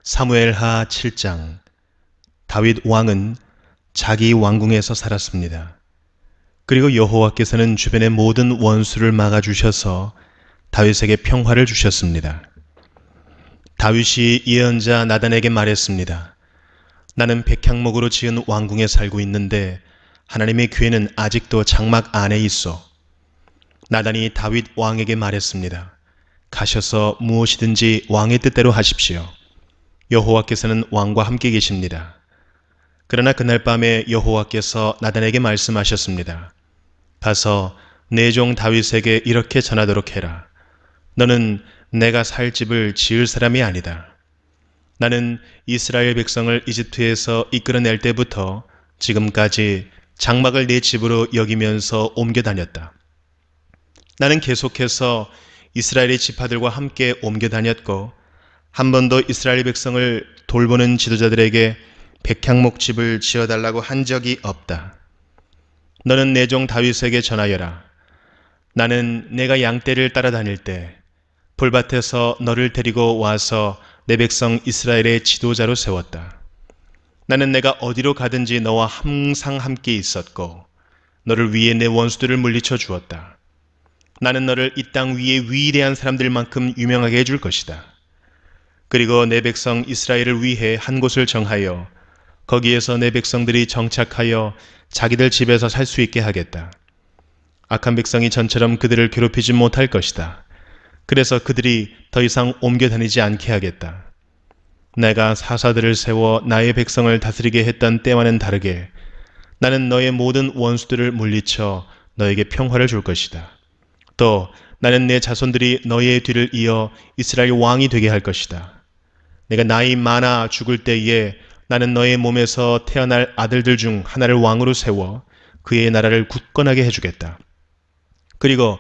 사무엘하 7장. 다윗 왕은 자기 왕궁에서 살았습니다. 그리고 여호와께서는 주변의 모든 원수를 막아주셔서 다윗에게 평화를 주셨습니다. 다윗이 예언자 나단에게 말했습니다. 나는 백향목으로 지은 왕궁에 살고 있는데 하나님의 귀에는 아직도 장막 안에 있어. 나단이 다윗 왕에게 말했습니다. 가셔서 무엇이든지 왕의 뜻대로 하십시오. 여호와께서는 왕과 함께 계십니다. 그러나 그날 밤에 여호와께서 나단에게 말씀하셨습니다. 가서 내 종 다윗에게 이렇게 전하도록 해라. 너는 내가 살 집을 지을 사람이 아니다. 나는 이스라엘 백성을 이집트에서 이끌어낼 때부터 지금까지 장막을 내 집으로 여기면서 옮겨 다녔다. 나는 계속해서 이스라엘의 지파들과 함께 옮겨 다녔고 한 번도 이스라엘 백성을 돌보는 지도자들에게 백향목 집을 지어달라고 한 적이 없다. 너는 내 종 다윗에게 전하여라. 나는 내가 양떼를 따라다닐 때 불밭에서 너를 데리고 와서 내 백성 이스라엘의 지도자로 세웠다. 나는 내가 어디로 가든지 너와 항상 함께 있었고 너를 위해 내 원수들을 물리쳐 주었다. 나는 너를 이 땅 위에 위대한 사람들만큼 유명하게 해줄 것이다. 그리고 내 백성 이스라엘을 위해 한 곳을 정하여 거기에서 내 백성들이 정착하여 자기들 집에서 살 수 있게 하겠다. 악한 백성이 전처럼 그들을 괴롭히지 못할 것이다. 그래서 그들이 더 이상 옮겨 다니지 않게 하겠다. 내가 사사들을 세워 나의 백성을 다스리게 했던 때와는 다르게 나는 너의 모든 원수들을 물리쳐 너에게 평화를 줄 것이다. 또 나는 내 자손들이 너의 뒤를 이어 이스라엘 왕이 되게 할 것이다. 내가 나이 많아 죽을 때에 나는 너의 몸에서 태어날 아들들 중 하나를 왕으로 세워 그의 나라를 굳건하게 해주겠다. 그리고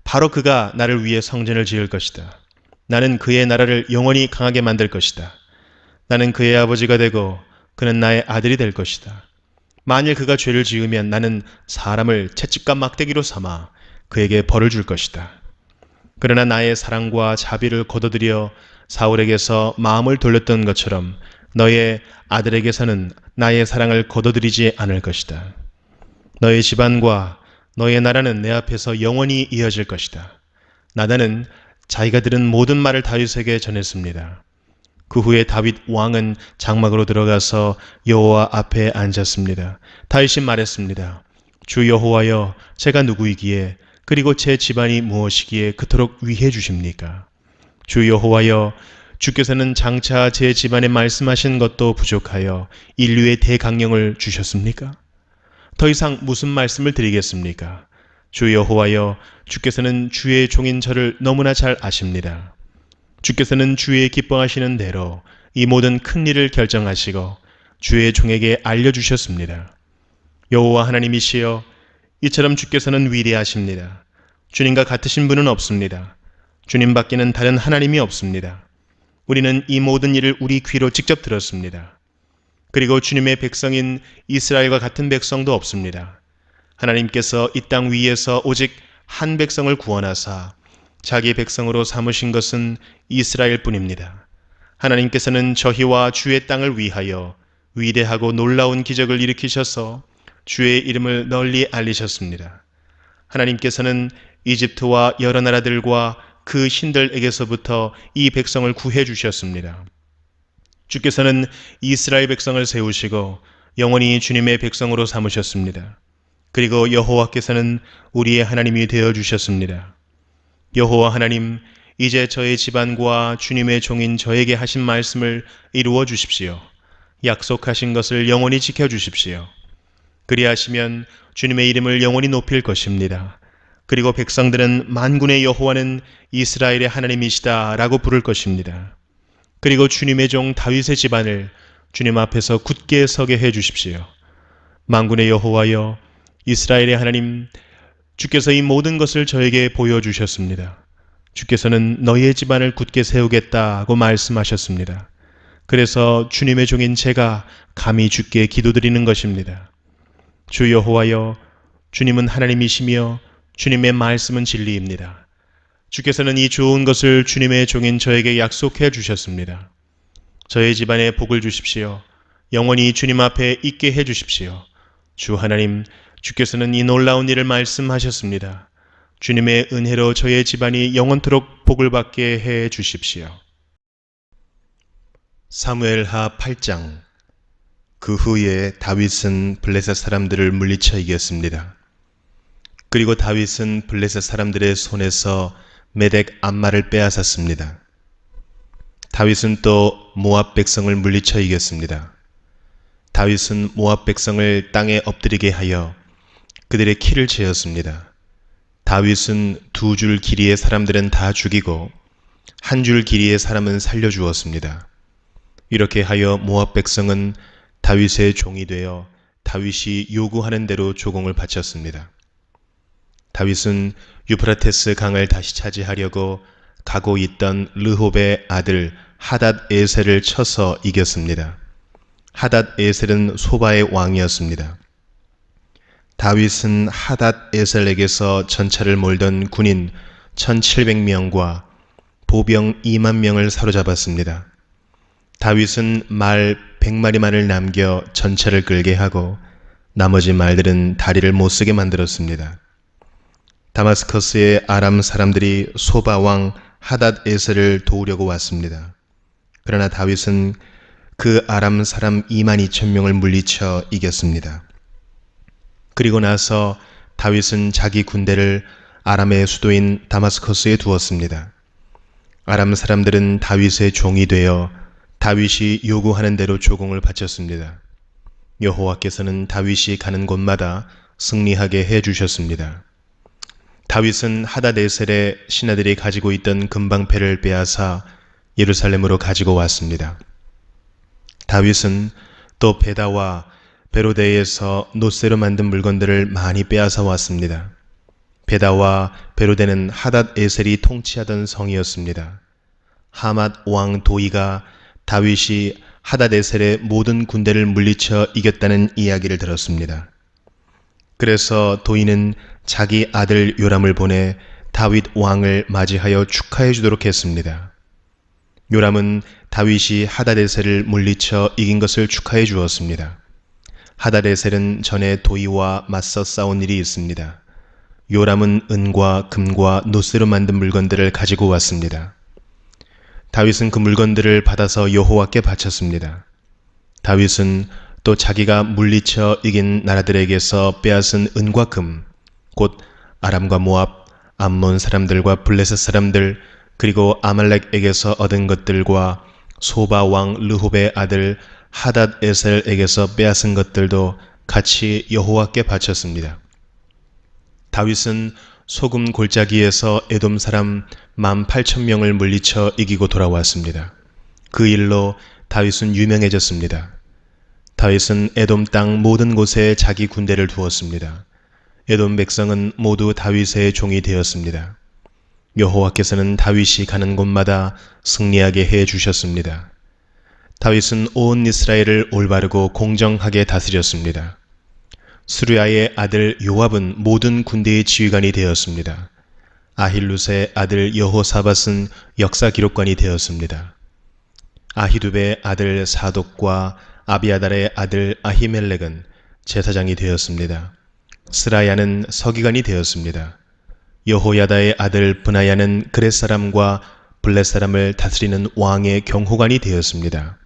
바로 그가 나를 위해 성전을 지을 것이다. 나는 그의 나라를 영원히 강하게 만들 것이다. 나는 그의 아버지가 되고 그는 나의 아들이 될 것이다. 만일 그가 죄를 지으면 나는 사람을 채찍과 막대기로 삼아 그에게 벌을 줄 것이다. 그러나 나의 사랑과 자비를 거둬들여 사울에게서 마음을 돌렸던 것처럼 너의 아들에게서는 나의 사랑을 거둬들이지 않을 것이다. 너의 집안과 너의 나라는 내 앞에서 영원히 이어질 것이다. 나단은 자기가 들은 모든 말을 다윗에게 전했습니다. 그 후에 다윗 왕은 장막으로 들어가서 여호와 앞에 앉았습니다. 다윗이 말했습니다. 주 여호와여, 제가 누구이기에 그리고 제 집안이 무엇이기에 그토록 위해 주십니까? 주 여호와여, 주께서는 장차 제 집안에 말씀하신 것도 부족하여 인류의 대강령을 주셨습니까? 더 이상 무슨 말씀을 드리겠습니까? 주 여호와여, 주께서는 주의 종인 저를 너무나 잘 아십니다. 주께서는 주의 기뻐하시는 대로 이 모든 큰 일을 결정하시고 주의 종에게 알려주셨습니다. 여호와 하나님이시여, 이처럼 주께서는 위대하십니다. 주님과 같으신 분은 없습니다. 주님 밖에는 다른 하나님이 없습니다. 우리는 이 모든 일을 우리 귀로 직접 들었습니다. 그리고 주님의 백성인 이스라엘과 같은 백성도 없습니다. 하나님께서 이 땅 위에서 오직 한 백성을 구원하사 자기 백성으로 삼으신 것은 이스라엘 뿐입니다. 하나님께서는 저희와 주의 땅을 위하여 위대하고 놀라운 기적을 일으키셔서 주의 이름을 널리 알리셨습니다. 하나님께서는 이집트와 여러 나라들과 그 신들에게서부터 이 백성을 구해 주셨습니다. 주께서는 이스라엘 백성을 세우시고 영원히 주님의 백성으로 삼으셨습니다. 그리고 여호와께서는 우리의 하나님이 되어 주셨습니다. 여호와 하나님, 이제 저의 집안과 주님의 종인 저에게 하신 말씀을 이루어 주십시오. 약속하신 것을 영원히 지켜 주십시오. 그리하시면 주님의 이름을 영원히 높일 것입니다. 그리고 백성들은 만군의 여호와는 이스라엘의 하나님이시다 라고 부를 것입니다. 그리고 주님의 종 다윗의 집안을 주님 앞에서 굳게 서게 해 주십시오. 만군의 여호와여, 이스라엘의 하나님, 주께서 이 모든 것을 저에게 보여주셨습니다. 주께서는 너희의 집안을 굳게 세우겠다고 말씀하셨습니다. 그래서 주님의 종인 제가 감히 주께 기도드리는 것입니다. 주 여호와여, 주님은 하나님이시며 주님의 말씀은 진리입니다. 주께서는 이 좋은 것을 주님의 종인 저에게 약속해 주셨습니다. 저의 집안에 복을 주십시오. 영원히 주님 앞에 있게 해 주십시오. 주 하나님, 주께서는 이 놀라운 일을 말씀하셨습니다. 주님의 은혜로 저의 집안이 영원토록 복을 받게 해 주십시오. 사무엘하 8장. 그 후에 다윗은 블레셋 사람들을 물리쳐 이겼습니다. 그리고 다윗은 블레셋 사람들의 손에서 메덱 암마를 빼앗았습니다. 다윗은 또 모압 백성을 물리쳐 이겼습니다. 다윗은 모압 백성을 땅에 엎드리게 하여 그들의 키를 재었습니다. 다윗은 2줄 길이의 사람들은 다 죽이고 1줄 길이의 사람은 살려주었습니다. 이렇게 하여 모압 백성은 다윗의 종이 되어 다윗이 요구하는 대로 조공을 바쳤습니다. 다윗은 유프라테스 강을 다시 차지하려고 가고 있던 르홉의 아들 하닷 에셀을 쳐서 이겼습니다. 하닷 에셀은 소바의 왕이었습니다. 다윗은 하닷 에셀에게서 전차를 몰던 군인 1700명과 보병 2만 명을 사로잡았습니다. 다윗은 말 100마리만을 남겨 전차를 끌게 하고 나머지 말들은 다리를 못쓰게 만들었습니다. 다마스커스의 아람 사람들이 소바 왕 하닷 에셀을 도우려고 왔습니다. 그러나 다윗은 그 아람 사람 2만 2천 명을 물리쳐 이겼습니다. 그리고 나서 다윗은 자기 군대를 아람의 수도인 다마스커스에 두었습니다. 아람 사람들은 다윗의 종이 되어 다윗이 요구하는 대로 조공을 바쳤습니다. 여호와께서는 다윗이 가는 곳마다 승리하게 해주셨습니다. 다윗은 하닷에셀의 신하들이 가지고 있던 금방패를 빼앗아 예루살렘으로 가지고 왔습니다. 다윗은 또 베다와 베로데에서 노쇠로 만든 물건들을 많이 빼앗아 왔습니다. 베다와 베로데는 하닷에셀이 통치하던 성이었습니다. 하맛 왕 도이가 다윗이 하닷에셀의 모든 군대를 물리쳐 이겼다는 이야기를 들었습니다. 그래서 도이는 자기 아들 요람을 보내 다윗 왕을 맞이하여 축하해 주도록 했습니다. 요람은 다윗이 하닷에셀을 물리쳐 이긴 것을 축하해 주었습니다. 하닷에셀은 전에 도이와 맞서 싸운 일이 있습니다. 요람은 은과 금과 노쇠로 만든 물건들을 가지고 왔습니다. 다윗은 그 물건들을 받아서 여호와께 바쳤습니다. 다윗은 또 자기가 물리쳐 이긴 나라들에게서 빼앗은 은과 금, 곧 아람과 모압, 암몬 사람들과 블레셋 사람들, 그리고 아말렉에게서 얻은 것들과 소바 왕 르홉의 아들 하닷 에셀에게서 빼앗은 것들도 같이 여호와께 바쳤습니다. 다윗은 소금 골짜기에서 에돔 사람 18,000명을 물리쳐 이기고 돌아왔습니다. 그 일로 다윗은 유명해졌습니다. 다윗은 에돔 땅 모든 곳에 자기 군대를 두었습니다. 에돔 백성은 모두 다윗의 종이 되었습니다. 여호와께서는 다윗이 가는 곳마다 승리하게 해 주셨습니다. 다윗은 온 이스라엘을 올바르고 공정하게 다스렸습니다. 수르야의 아들 요압은 모든 군대의 지휘관이 되었습니다. 아힐룻의 아들 여호사밧은 역사 기록관이 되었습니다. 아히두베의 아들 사독과 아비아달의 아들 아히멜렉은 제사장이 되었습니다. 스라야는 서기관이 되었습니다. 여호야다의 아들 브나야는 그렛 사람과 블렛 사람을 다스리는 왕의 경호관이 되었습니다.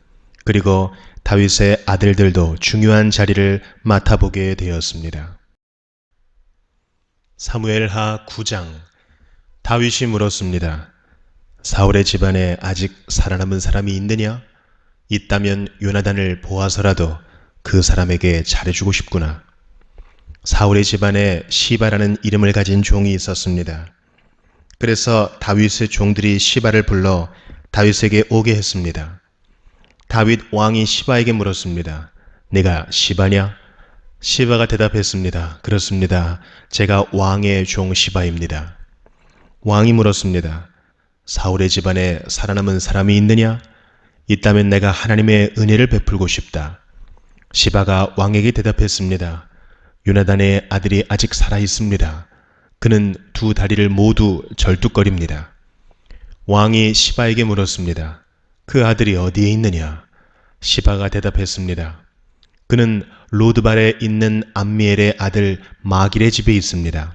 그리고 다윗의 아들들도 중요한 자리를 맡아보게 되었습니다. 사무엘하 9장. 다윗이 물었습니다. 사울의 집안에 아직 살아남은 사람이 있느냐? 있다면 요나단을 보아서라도 그 사람에게 잘해주고 싶구나. 사울의 집안에 시바라는 이름을 가진 종이 있었습니다. 그래서 다윗의 종들이 시바를 불러 다윗에게 오게 했습니다. 다윗 왕이 시바에게 물었습니다. 내가 시바냐? 시바가 대답했습니다. 그렇습니다. 제가 왕의 종 시바입니다. 왕이 물었습니다. 사울의 집안에 살아남은 사람이 있느냐? 있다면 내가 하나님의 은혜를 베풀고 싶다. 시바가 왕에게 대답했습니다. 요나단의 아들이 아직 살아 있습니다. 그는 2 다리를 모두 절뚝거립니다. 왕이 시바에게 물었습니다. 그 아들이 어디에 있느냐? 시바가 대답했습니다. 그는 로드발에 있는 암미엘의 아들 마길의 집에 있습니다.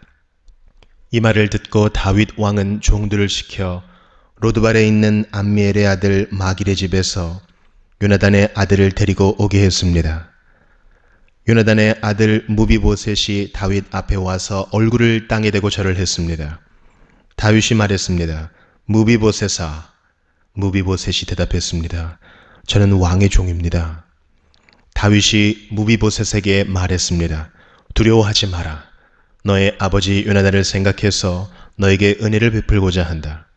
이 말을 듣고 다윗 왕은 종들을 시켜 로드발에 있는 암미엘의 아들 마길의 집에서 요나단의 아들을 데리고 오게 했습니다. 요나단의 아들 무비보셋이 다윗 앞에 와서 얼굴을 땅에 대고 절을 했습니다. 다윗이 말했습니다. 무비보셋아. 무비보셋이 대답했습니다. 저는 왕의 종입니다. 다윗이 무비보셋에게 말했습니다. 두려워하지 마라. 너의 아버지 요나단을 생각해서 너에게 은혜를 베풀고자 한다.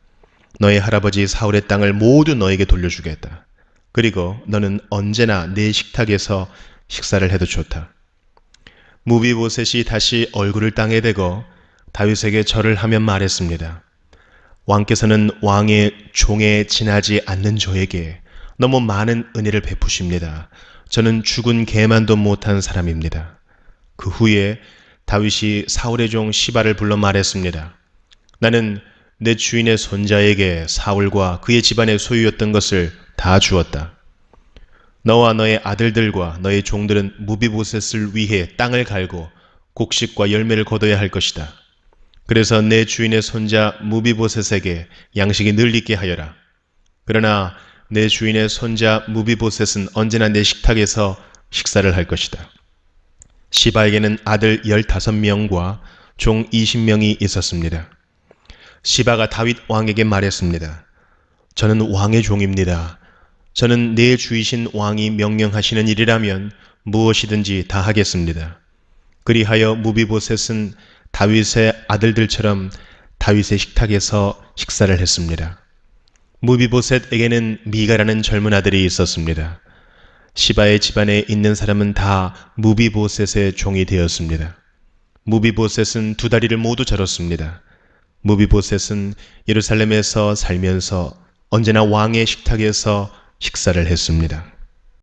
너의 할아버지 사울의 땅을 모두 너에게 돌려주겠다. 그리고 너는 언제나 내 식탁에서 식사를 해도 좋다. 무비보셋이 다시 얼굴을 땅에 대고 다윗에게 절을 하며 말했습니다. 왕께서는 왕의 종에 지나지 않는 저에게 너무 많은 은혜를 베푸십니다. 저는 죽은 개만도 못한 사람입니다. 그 후에 다윗이 사울의 종 시바를 불러 말했습니다. 나는 내 주인의 손자에게 사울과 그의 집안의 소유였던 것을 다 주었다. 너와 너의 아들들과 너의 종들은 무비보셋을 위해 땅을 갈고 곡식과 열매를 거둬야 할 것이다. 그래서 내 주인의 손자 무비보셋에게 양식이 늘 있게 하여라. 그러나 내 주인의 손자 무비보셋은 언제나 내 식탁에서 식사를 할 것이다. 시바에게는 아들 15명과 종 20명이 있었습니다. 시바가 다윗 왕에게 말했습니다. 저는 왕의 종입니다. 저는 내 주이신 왕이 명령하시는 일이라면 무엇이든지 다 하겠습니다. 그리하여 무비보셋은 다윗의 아들들처럼 다윗의 식탁에서 식사를 했습니다. 무비보셋에게는 미가라는 젊은 아들이 있었습니다. 시바의 집안에 있는 사람은 다 무비보셋의 종이 되었습니다. 무비보셋은 2다리를 모두 절었습니다. 무비보셋은 예루살렘에서 살면서 언제나 왕의 식탁에서 식사를 했습니다.